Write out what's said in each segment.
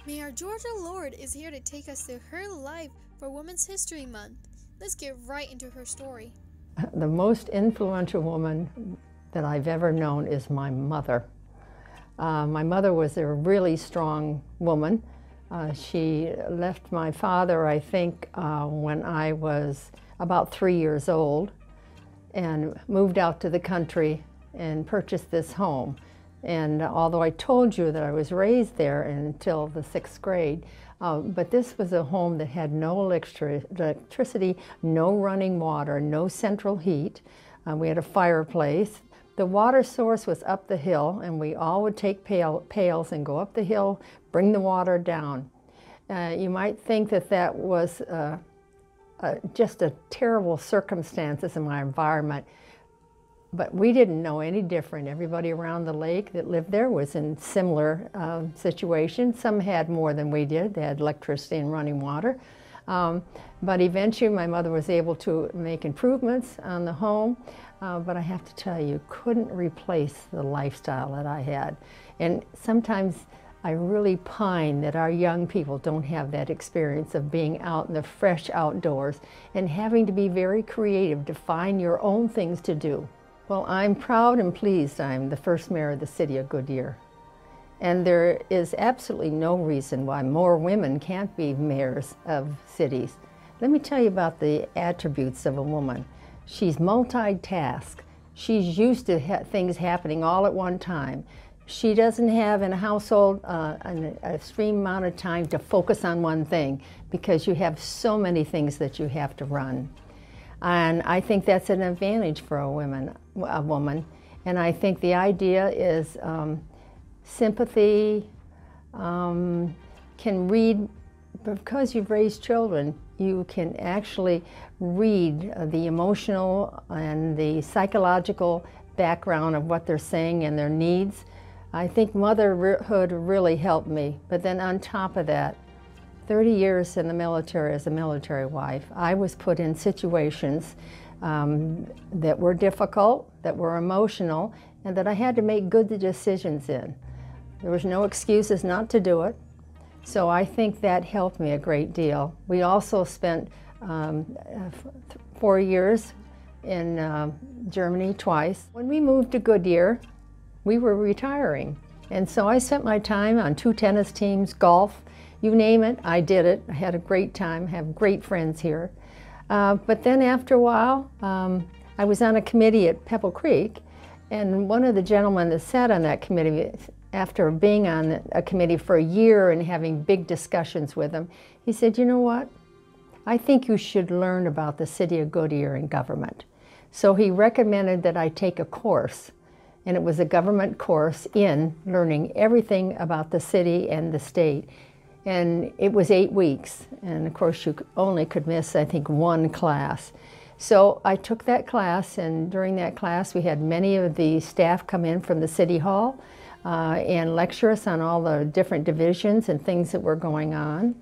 Mayor Georgia Lord is here to take us through her life for Women's History Month. Let's get right into her story. The most influential woman that I've ever known is my mother. My mother was a really strong woman. She left my father, I think, when I was about 3 years old, and moved out to the country and purchased this home. And although I told you that I was raised there until the 6th grade, but this was a home that had no electricity, no running water, no central heat. We had a fireplace. The water source was up the hill, and we all would take pails and go up the hill, bring the water down. You might think that that was just a terrible circumstances in my environment, but we didn't know any different. Everybody around the lake that lived there was in similar situations. Some had more than we did. They had electricity and running water. But eventually my mother was able to make improvements on the home. But I have to tell you, couldn't replace the lifestyle that I had. And sometimes I really pine that our young people don't have that experience of being out in the fresh outdoors and having to be very creative to find your own things to do. Well, I'm proud and pleased I'm the first mayor of the city of Goodyear. And there is absolutely no reason why more women can't be mayors of cities. Let me tell you about the attributes of a woman. She's multitask. She's used to things happening all at one time. She doesn't have in a household an extreme amount of time to focus on one thing because you have so many things that you have to run. And I think that's an advantage for a woman. And I think the idea is sympathy, can read, because you've raised children, you can actually read the emotional and the psychological background of what they're saying and their needs. I think motherhood really helped me. But then on top of that, 30 years in the military as a military wife, I was put in situations that were difficult, that were emotional, and that I had to make good decisions in. There was no excuses not to do it. So I think that helped me a great deal. We also spent 4 years in Germany twice. When we moved to Goodyear, we were retiring. And so I spent my time on 2 tennis teams, golf, you name it, I did it. I had a great time, have great friends here. But then after a while, I was on a committee at Pebble Creek, and one of the gentlemen that sat on that committee, after being on a committee for a year and having big discussions with him, he said, you know what? I think you should learn about the city of Goodyear and government. So he recommended that I take a course, and it was a government course in learning everything about the city and the state. And it was 8 weeks, and of course you only could miss, I think, 1 class. So I took that class, and during that class we had many of the staff come in from the City Hall and lecture us on all the different divisions and things that were going on.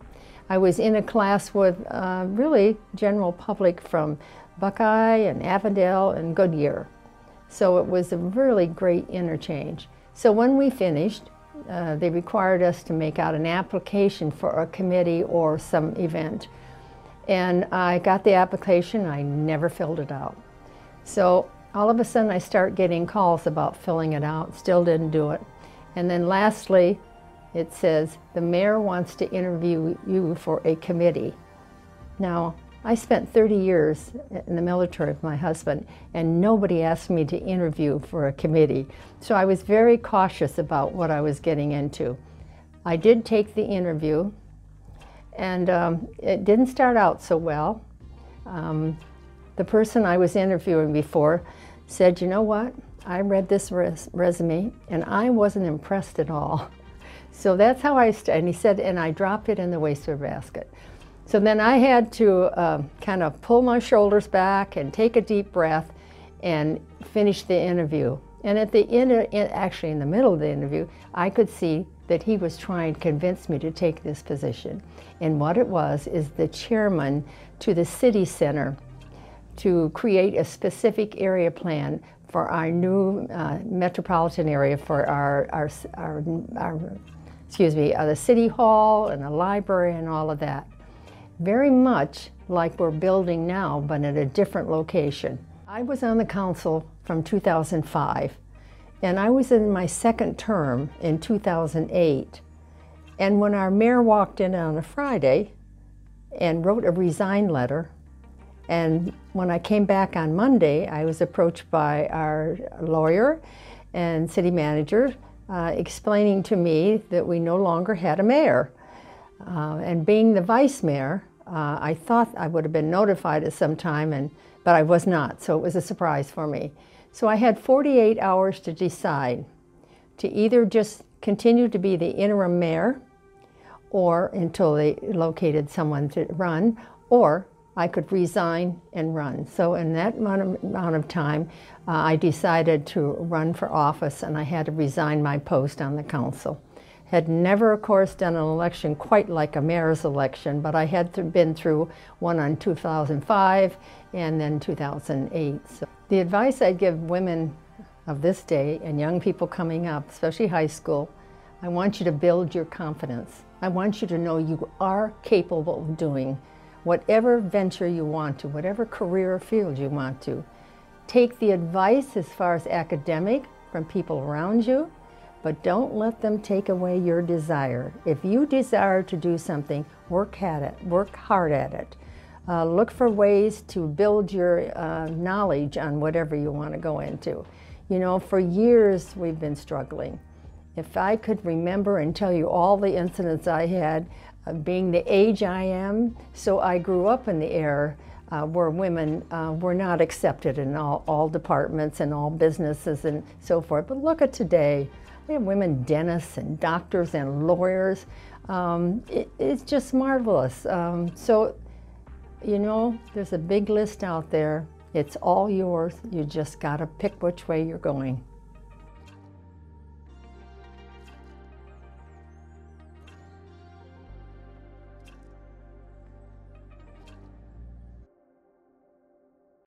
I was in a class with really general public from Buckeye and Avondale and Goodyear. So it was a really great interchange. So when we finished, they required us to make out an application for a committee or some event. And I got the application, I never filled it out. So all of a sudden I start getting calls about filling it out, still didn't do it. And then lastly, it says, the mayor wants to interview you for a committee. Now, I spent 30 years in the military with my husband, and nobody asked me to interview for a committee. So I was very cautious about what I was getting into. I did take the interview, and it didn't start out so well. The person I was interviewing before said, you know what? I read this resume, and I wasn't impressed at all. So that's how I started. And he said, and I dropped it in the wastewater basket. So then I had to kind of pull my shoulders back and take a deep breath and finish the interview. And at the end, actually in the middle of the interview, I could see that he was trying to convince me to take this position. And what it was is the chairman to the city center to create a specific area plan for our new metropolitan area for our the city hall and the library and all of that. Very much like we're building now, but at a different location. I was on the council from 2005, and I was in my second term in 2008. And when our mayor walked in on a Friday and wrote a resign letter, and when I came back on Monday, I was approached by our lawyer and city manager explaining to me that we no longer had a mayor. And being the vice mayor, I thought I would have been notified at some time, but I was not, so it was a surprise for me. So I had 48 hours to decide to either just continue to be the interim mayor or until they located someone to run, or I could resign and run. So in that amount of time, I decided to run for office, and I had to resign my post on the council. Had never, of course, done an election quite like a mayor's election, but I had been through one in 2005 and then 2008. So the advice I'd give women of this day and young people coming up, especially high school, I want you to build your confidence. I want you to know you are capable of doing whatever venture you want to, whatever career or field you want to. Take the advice as far as academic from people around you, but don't let them take away your desire. If you desire to do something, work at it, work hard at it. Look for ways to build your knowledge on whatever you want to go into. You know, for years we've been struggling. If I could remember and tell you all the incidents I had, being the age I am, so I grew up in the era where women were not accepted in all departments and all businesses and so forth. But look at today. We have women dentists and doctors and lawyers. It's just marvelous. So, you know, there's a big list out there. It's all yours. You just got to pick which way you're going.